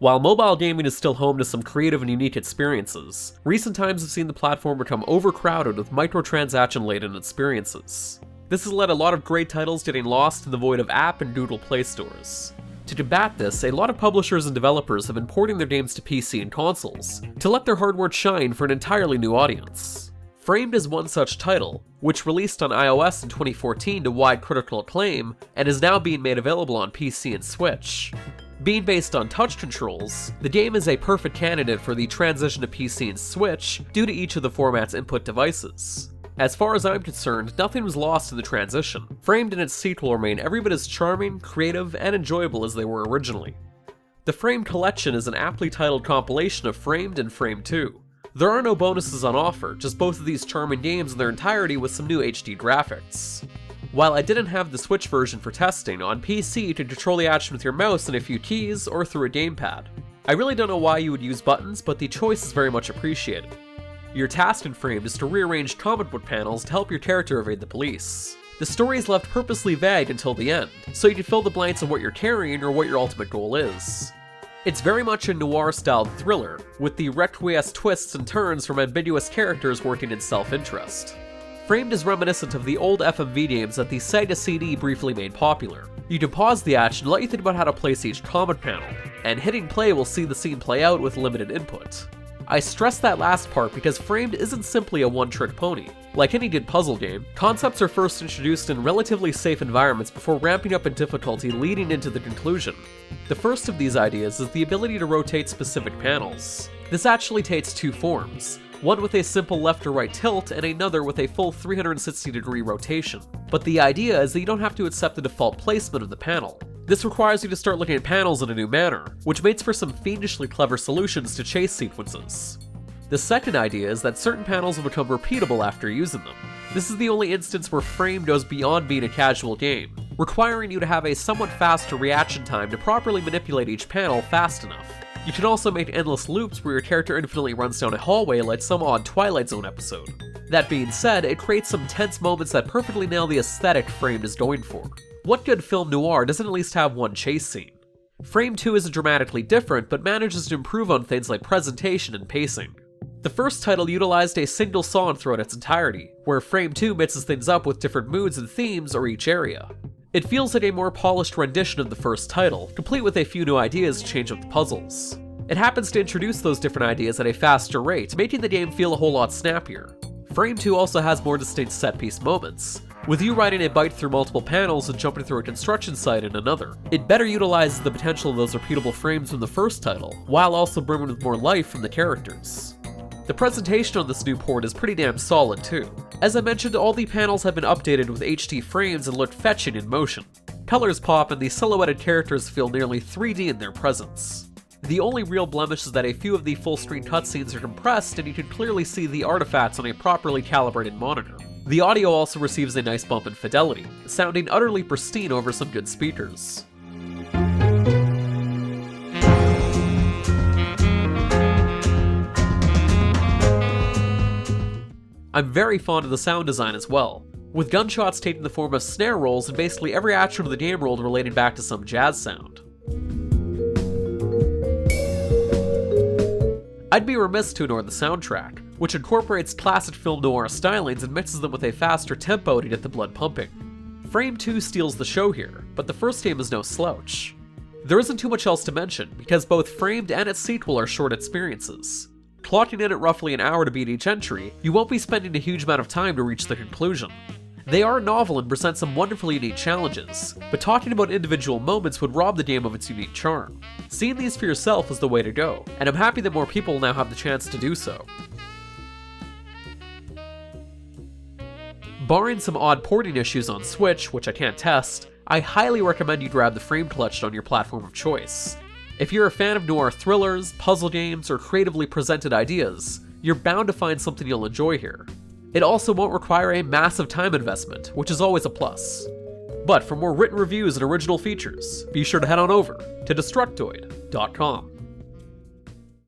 While mobile gaming is still home to some creative and unique experiences, recent times have seen the platform become overcrowded with microtransaction-laden experiences. This has led a lot of great titles getting lost in the void of app and Google Play stores. To combat this, a lot of publishers and developers have been porting their games to PC and consoles, to let their hardware shine for an entirely new audience. Framed is one such title, which released on iOS in 2014 to wide critical acclaim, and is now being made available on PC and Switch. Being based on touch controls, the game is a perfect candidate for the transition to PC and Switch due to each of the format's input devices. As far as I'm concerned, nothing was lost in the transition. Framed and its sequel remain every bit as charming, creative, and enjoyable as they were originally. The Framed Collection is an aptly titled compilation of Framed and Framed 2. There are no bonuses on offer, just both of these charming games in their entirety with some new HD graphics. While I didn't have the Switch version for testing, on PC you can control the action with your mouse and a few keys, or through a gamepad. I really don't know why you would use buttons, but the choice is very much appreciated. Your task in Framed is to rearrange comic book panels to help your character evade the police. The story is left purposely vague until the end, so you can fill the blanks of what you're carrying or what your ultimate goal is. It's very much a noir-styled thriller, with the requiescent twists and turns from ambiguous characters working in self-interest. Framed is reminiscent of the old FMV games that the Sega CD briefly made popular. You can pause the action, let you think about how to place each comic panel, and hitting play will see the scene play out with limited input. I stress that last part because Framed isn't simply a one-trick pony. Like any good puzzle game, concepts are first introduced in relatively safe environments before ramping up in difficulty leading into the conclusion. The first of these ideas is the ability to rotate specific panels. This actually takes two forms, one with a simple left or right tilt and another with a full 360-degree rotation. But the idea is that you don't have to accept the default placement of the panel. This requires you to start looking at panels in a new manner, which makes for some fiendishly clever solutions to chase sequences. The second idea is that certain panels will become repeatable after using them. This is the only instance where Framed goes beyond being a casual game, requiring you to have a somewhat faster reaction time to properly manipulate each panel fast enough. You can also make endless loops where your character infinitely runs down a hallway like some odd Twilight Zone episode. That being said, it creates some tense moments that perfectly nail the aesthetic Framed is going for. What good film noir doesn't at least have one chase scene? Framed 2 isn't dramatically different, but manages to improve on things like presentation and pacing. The first title utilized a single song throughout its entirety, where Framed 2 mixes things up with different moods and themes or each area. It feels like a more polished rendition of the first title, complete with a few new ideas to change up the puzzles. It happens to introduce those different ideas at a faster rate, making the game feel a whole lot snappier. Framed 2 also has more distinct set-piece moments, with you riding a bike through multiple panels and jumping through a construction site in another. It better utilizes the potential of those repeatable frames from the first title, while also brimming with more life from the characters. The presentation on this new port is pretty damn solid too. As I mentioned, all the panels have been updated with HD frames and look fetching in motion. Colors pop and the silhouetted characters feel nearly 3D in their presence. The only real blemish is that a few of the full-screen cutscenes are compressed and you can clearly see the artifacts on a properly calibrated monitor. The audio also receives a nice bump in fidelity, sounding utterly pristine over some good speakers. I'm very fond of the sound design as well, with gunshots taking the form of snare rolls and basically every action of the game rolled relating back to some jazz sound. I'd be remiss to ignore the soundtrack, which incorporates classic film noir stylings and mixes them with a faster tempo to get the blood pumping. Framed 2 steals the show here, but the first game is no slouch. There isn't too much else to mention, because both Framed and its sequel are short experiences. Clocking in at roughly an hour to beat each entry, you won't be spending a huge amount of time to reach the conclusion. They are novel and present some wonderfully unique challenges, but talking about individual moments would rob the game of its unique charm. Seeing these for yourself is the way to go, and I'm happy that more people now have the chance to do so. Barring some odd porting issues on Switch, which I can't test, I highly recommend you grab the Framed Collection on your platform of choice. If you're a fan of noir thrillers, puzzle games, or creatively presented ideas, you're bound to find something you'll enjoy here. It also won't require a massive time investment, which is always a plus. But for more written reviews and original features, be sure to head on over to Destructoid.com.